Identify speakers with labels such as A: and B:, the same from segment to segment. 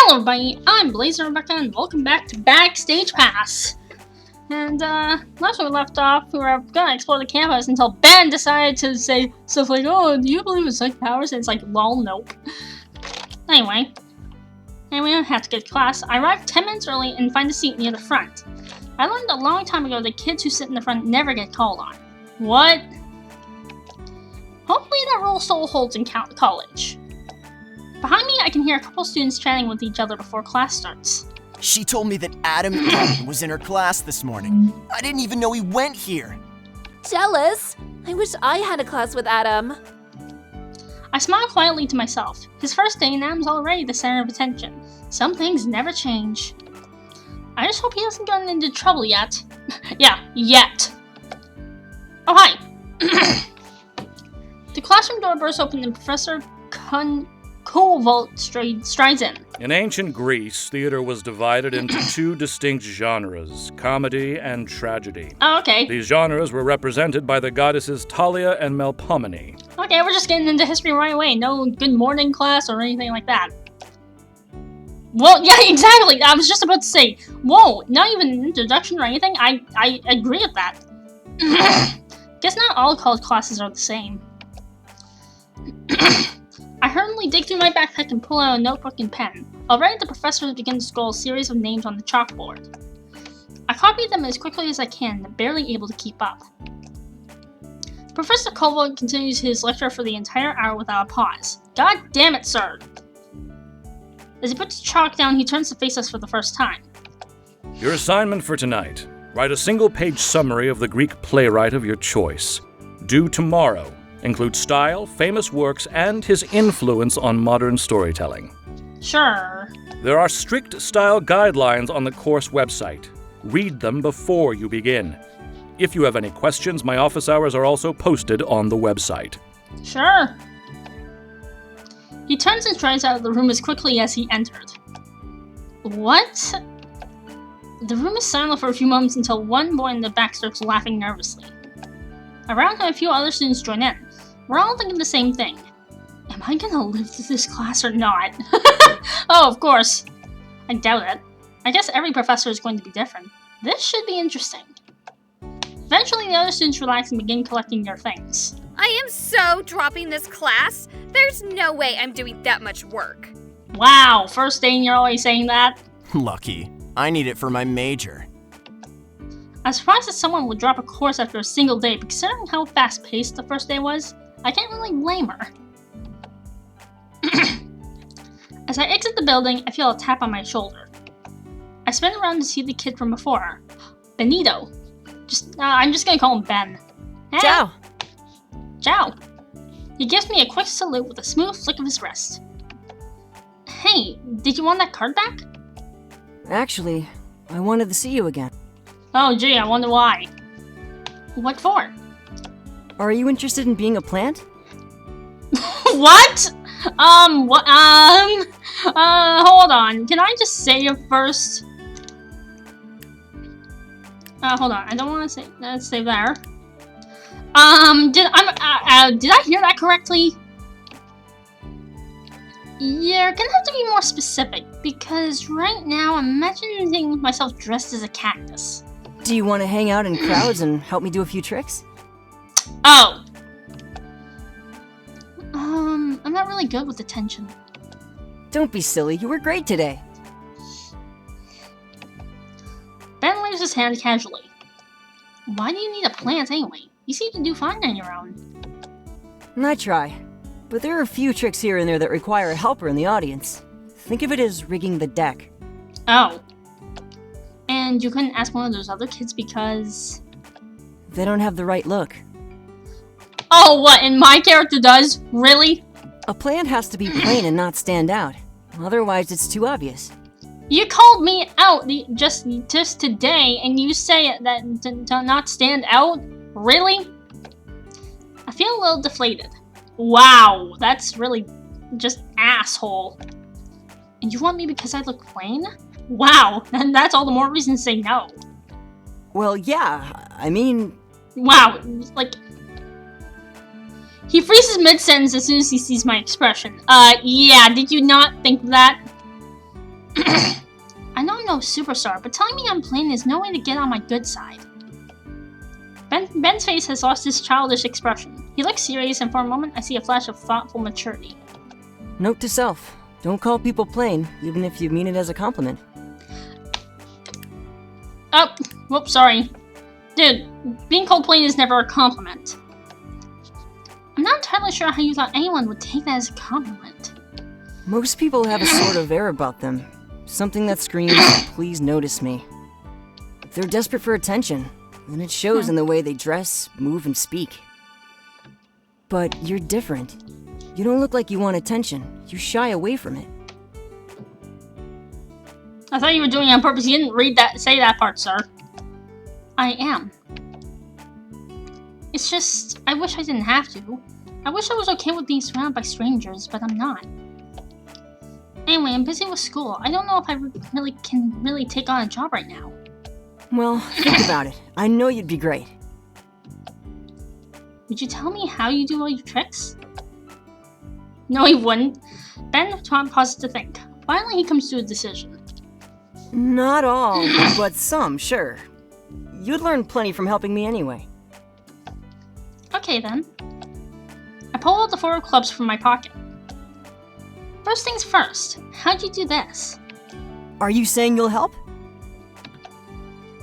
A: Hello everybody, I'm Blazer Rebecca and welcome back to Backstage Pass. And last we left off, we were gonna explore the campus until Ben decided to say stuff like, "Oh, do you believe in psychic powers?" And it's like, lol, nope. Anyway, we don't have to get to class. I arrived 10 minutes early and find a seat near the front. I learned a long time ago that kids who sit in the front never get called on. What? Hopefully that rule still holds in college. Behind me, I can hear a couple students chatting with each other before class starts.
B: She told me that Adam was in her class this morning. I didn't even know he went here.
C: Jealous? I wish I had a class with Adam.
A: I smile quietly to myself. His first day and Adam's already the center of attention. Some things never change. I just hope he hasn't gotten into trouble yet. Yeah, yet. Oh, hi. The classroom door bursts open and Professor Coulvat strides in.
D: In ancient Greece, theater was divided into two distinct genres, comedy and tragedy.
A: Oh, okay.
D: These genres were represented by the goddesses Thalia and Melpomene.
A: Okay, we're just getting into history right away. No good morning class or anything like that. Well, yeah, exactly. I was just about to say, whoa, not even an introduction or anything. I agree with that. Guess not all college classes are the same. I hurriedly dig through my backpack and pull out a notebook and pen. Already the professor begins to scroll a series of names on the chalkboard. I copy them as quickly as I can, barely able to keep up. Professor Coulvat continues his lecture for the entire hour without a pause. God damn it, sir! As he puts chalk down, he turns to face us for the first time.
D: Your assignment for tonight. Write a single-page summary of the Greek playwright of your choice. Due tomorrow. Include style, famous works, and his influence on modern storytelling.
A: Sure.
D: There are strict style guidelines on the course website. Read them before you begin. If you have any questions, my office hours are also posted on the website.
A: Sure. He turns and strides out of the room as quickly as he entered. What? The room is silent for a few moments until one boy in the back starts laughing nervously. Around him, a few other students join in. We're all thinking the same thing. Am I gonna live through this class or not? Oh, of course. I doubt it. I guess every professor is going to be different. This should be interesting. Eventually, the other students relax and begin collecting their things.
C: I am so dropping this class. There's no way I'm doing that much work.
A: Wow, first day and you're always saying that?
B: Lucky. I need it for my major.
A: I'm surprised that someone would drop a course after a single day, but considering how fast-paced the first day was, I can't really blame her. As I exit the building, I feel a tap on my shoulder. I spin around to see the kid from before. Benito. I'm just gonna call him Ben. Hey.
C: Ciao.
A: Ciao. He gives me a quick salute with a smooth flick of his wrist. Hey, did you want that card back?
E: Actually, I wanted to see you again.
A: Oh gee, I wonder why. What for?
E: Are you interested in being a plant?
A: What? Hold on. Can I just say it first? Hold on. I don't want to say, stay there. Did I hear that correctly? You're gonna have to be more specific, because right now I'm imagining myself dressed as a cactus.
E: Do you want to hang out in crowds and help me do a few tricks?
A: Oh. I'm not really good with attention.
E: Don't be silly, you were great today.
A: Ben waves his hand casually. Why do you need a plant anyway? You seem to do fine on your own.
E: I try, but there are a few tricks here and there that require a helper in the audience. Think of it as rigging the deck.
A: Oh. And you couldn't ask one of those other kids because...
E: They don't have the right look.
A: Oh, what, and my character does? Really?
E: A plant has to be plain and not stand out. Otherwise, it's too obvious.
A: You called me out just today, and you say that to not stand out? Really? I feel a little deflated. Wow, that's really just asshole. And you want me because I look plain? Wow, and that's all the more reason to say no.
E: Well, yeah, I mean...
A: Wow, like... He freezes mid-sentence as soon as he sees my expression. Yeah, did you not think that? I know I'm no superstar, but telling me I'm plain is no way to get on my good side. Ben's face has lost his childish expression. He looks serious, and for a moment I see a flash of thoughtful maturity.
E: Note to self, don't call people plain, even if you mean it as a compliment.
A: Oh, whoops, sorry. Dude, being called plain is never a compliment. I'm not entirely sure how you thought anyone would take that as a compliment.
E: Most people have a sort of air about them. Something that screams, please notice me. They're desperate for attention, and it shows in the way they dress, move, and speak. But you're different. You don't look like you want attention. You shy away from it.
A: I thought you were doing it on purpose. You didn't say that part, sir. I am. It's just, I wish I didn't have to. I wish I was okay with being surrounded by strangers, but I'm not. Anyway, I'm busy with school. I don't know if I can take on a job right now.
E: Well, think about it. I know you'd be great.
A: Would you tell me how you do all your tricks? No, he wouldn't. Ben pauses to think. Finally, he comes to a decision.
E: Not all, but some, sure. You'd learn plenty from helping me anyway.
A: Okay, then. I pull out the 4 clubs from my pocket. First things first, how'd you do this?
E: Are you saying you'll help?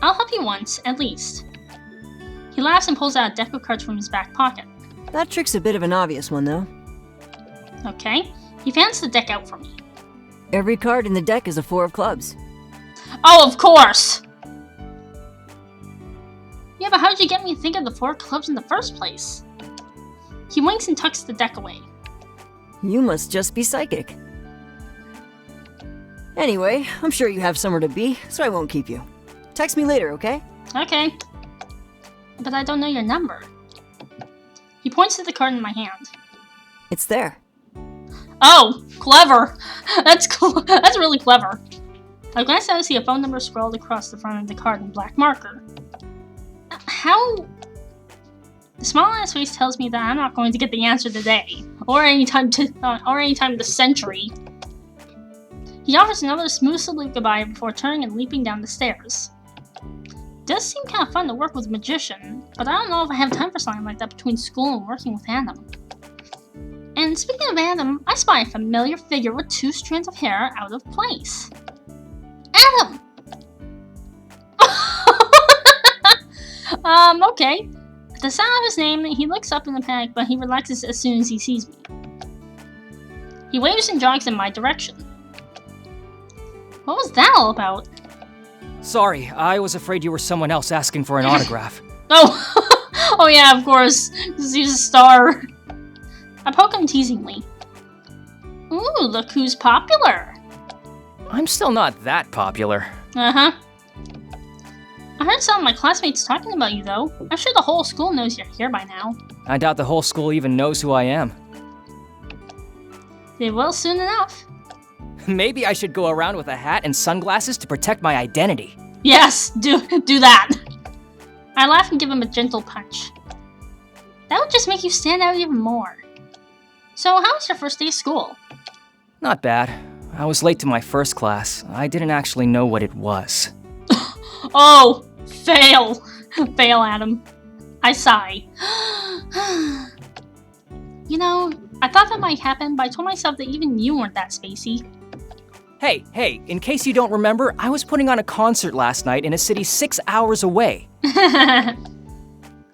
A: I'll help you once, at least. He laughs and pulls out a deck of cards from his back pocket.
E: That trick's a bit of an obvious one, though.
A: Okay, he fans the deck out for me.
E: Every card in the deck is a 4 of clubs.
A: Oh, of course! Yeah, but how'd you get me to think of the 4 clubs in the first place? He winks and tucks the deck away.
E: You must just be psychic. Anyway, I'm sure you have somewhere to be, so I won't keep you. Text me later, okay?
A: Okay. But I don't know your number. He points to the card in my hand.
E: It's there.
A: Oh, clever! That's really clever. I glance down to see a phone number scrawled across the front of the card in black marker. How? The smile on his face tells me that I'm not going to get the answer today, or anytime this century. He offers another smooth salute goodbye before turning and leaping down the stairs. It does seem kind of fun to work with a magician, but I don't know if I have time for something like that between school and working with Adam. And speaking of Adam, I spy a familiar figure with 2 strands of hair out of place. Adam! Okay. At the sound of his name, he looks up in a panic, but he relaxes as soon as he sees me. He waves and jogs in my direction. What was that all about?
F: Sorry, I was afraid you were someone else asking for an autograph.
A: Oh, oh yeah, of course, because he's a star. I poke him teasingly. Ooh, look who's popular.
F: I'm still not that popular.
A: Uh-huh. I heard some of my classmates talking about you, though. I'm sure the whole school knows you're here by now.
F: I doubt the whole school even knows who I am.
A: They will soon enough.
F: Maybe I should go around with a hat and sunglasses to protect my identity.
A: Yes, do that. I laugh and give him a gentle punch. That would just make you stand out even more. So, how was your first day of school?
F: Not bad. I was late to my first class. I didn't actually know what it was.
A: Oh, fail. Fail, Adam. I sigh. You know, I thought that might happen, but I told myself that even you weren't that spacey.
F: Hey, in case you don't remember, I was putting on a concert last night in a city 6 hours away.
A: Oh,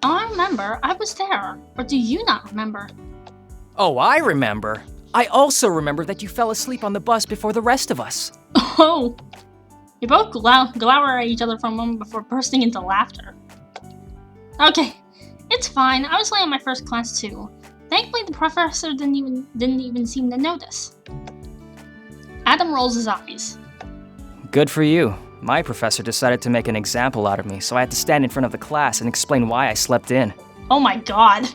A: I remember. I was there. Or do you not remember?
F: Oh, I remember. I also remember that you fell asleep on the bus before the rest of us.
A: Oh. We both glower at each other for a moment before bursting into laughter. Okay, it's fine. I was late on my first class too. Thankfully, the professor didn't even seem to notice. Adam rolls his eyes.
F: Good for you. My professor decided to make an example out of me, so I had to stand in front of the class and explain why I slept in.
A: Oh my god.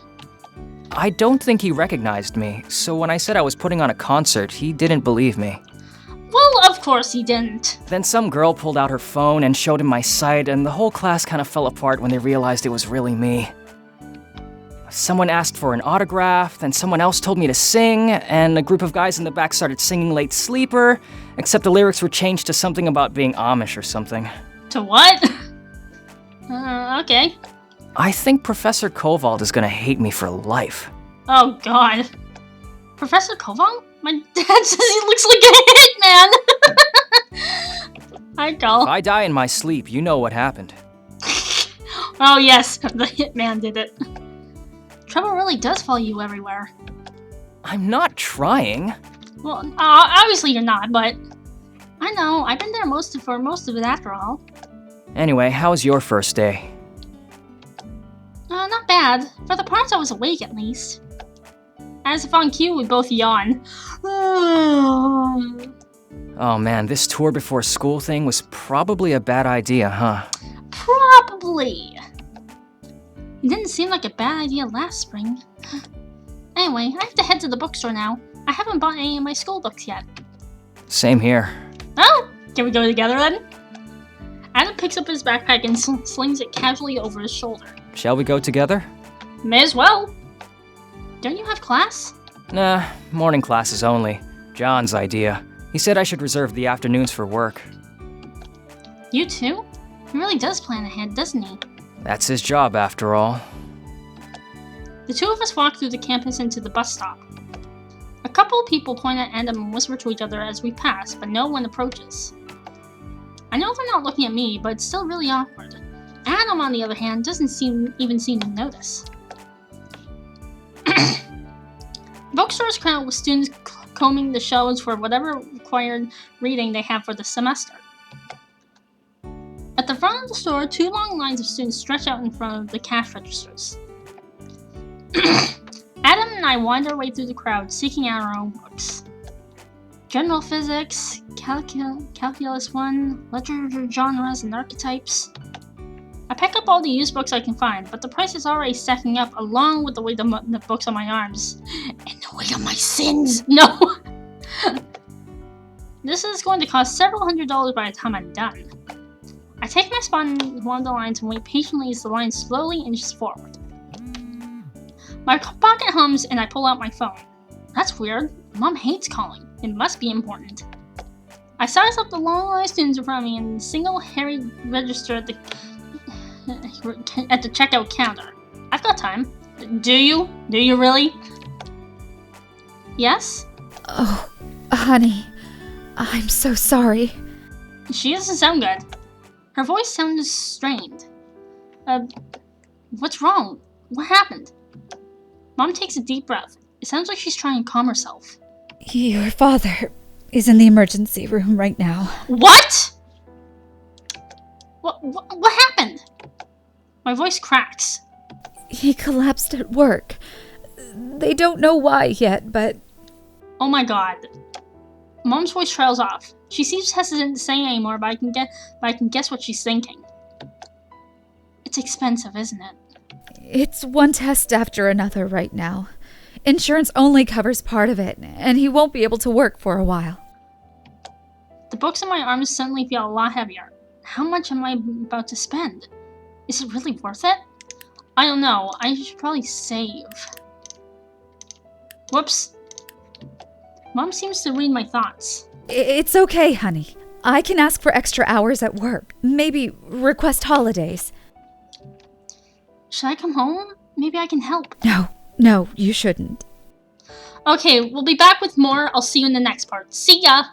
F: I don't think he recognized me, so when I said I was putting on a concert, he didn't believe me.
A: Well, of course he didn't.
F: Then some girl pulled out her phone and showed him my site, and the whole class kind of fell apart when they realized it was really me. Someone asked for an autograph, then someone else told me to sing, and a group of guys in the back started singing Late Sleeper, except the lyrics were changed to something about being Amish or something.
A: To what? Okay.
F: I think Professor Coulvat is gonna hate me for life.
A: Oh god. Professor Coulvat? My dad says he looks like a hitman! Hi, Cole.
F: If I die in my sleep, you know what happened.
A: Oh yes, the hitman did it. Trouble really does follow you everywhere.
F: I'm not trying.
A: Well, obviously you're not, but I know, I've been there for most of it after all.
F: Anyway, how was your first day?
A: Not bad. For the parts I was awake at least. As if on cue, we both yawn.
F: Oh man, this tour before school thing was probably a bad idea, huh?
A: Probably. It didn't seem like a bad idea last spring. Anyway, I have to head to the bookstore now. I haven't bought any of my school books yet.
F: Same here.
A: Oh, can we go together then? Adam picks up his backpack and slings it casually over his shoulder.
F: Shall we go together?
A: May as well. Don't you have class?
F: Nah, morning classes only. John's idea. He said I should reserve the afternoons for work.
A: You too? He really does plan ahead, doesn't he?
F: That's his job, after all.
A: The two of us walk through the campus into the bus stop. A couple of people point at Adam and whisper to each other as we pass, but no one approaches. I know they're not looking at me, but it's still really awkward. Adam, on the other hand, doesn't even seem to notice. Bookstore is crowded with students combing the shelves for whatever required reading they have for the semester. At the front of the store, two long lines of students stretch out in front of the cash registers. Adam and I wind our way through the crowd, seeking out our own books. General Physics, Calculus 1, Literature Genres and Archetypes. I pick up all the used books I can find, but the price is already stacking up along with the weight of the books on my arms. And the weight of my sins! No! This is going to cost several $100s by the time I'm done. I take my spot in one of the lines and wait patiently as the line slowly inches forward. My pocket hums and I pull out my phone. That's weird. Mom hates calling. It must be important. I size up the long line of students in front of me and single harried register at the checkout counter. I've got time. Do you? Do you really? Yes?
G: Oh, honey. I'm so sorry.
A: She doesn't sound good. Her voice sounds strained. What's wrong? What happened? Mom takes a deep breath. It sounds like she's trying to calm herself.
G: Your father is in the emergency room right now.
A: What? What happened? My voice cracks.
G: He collapsed at work. They don't know why yet, but...
A: Oh my god. Mom's voice trails off. She seems hesitant to say anymore, but I can guess what she's thinking. It's expensive, isn't it?
G: It's one test after another right now. Insurance only covers part of it, and he won't be able to work for a while.
A: The books in my arms suddenly feel a lot heavier. How much am I about to spend? Is it really worth it? I don't know. I should probably save. Whoops. Mom seems to read my thoughts.
G: It's okay, honey. I can ask for extra hours at work. Maybe request holidays.
A: Should I come home? Maybe I can help.
G: No, you shouldn't.
A: Okay, we'll be back with more. I'll see you in the next part. See ya!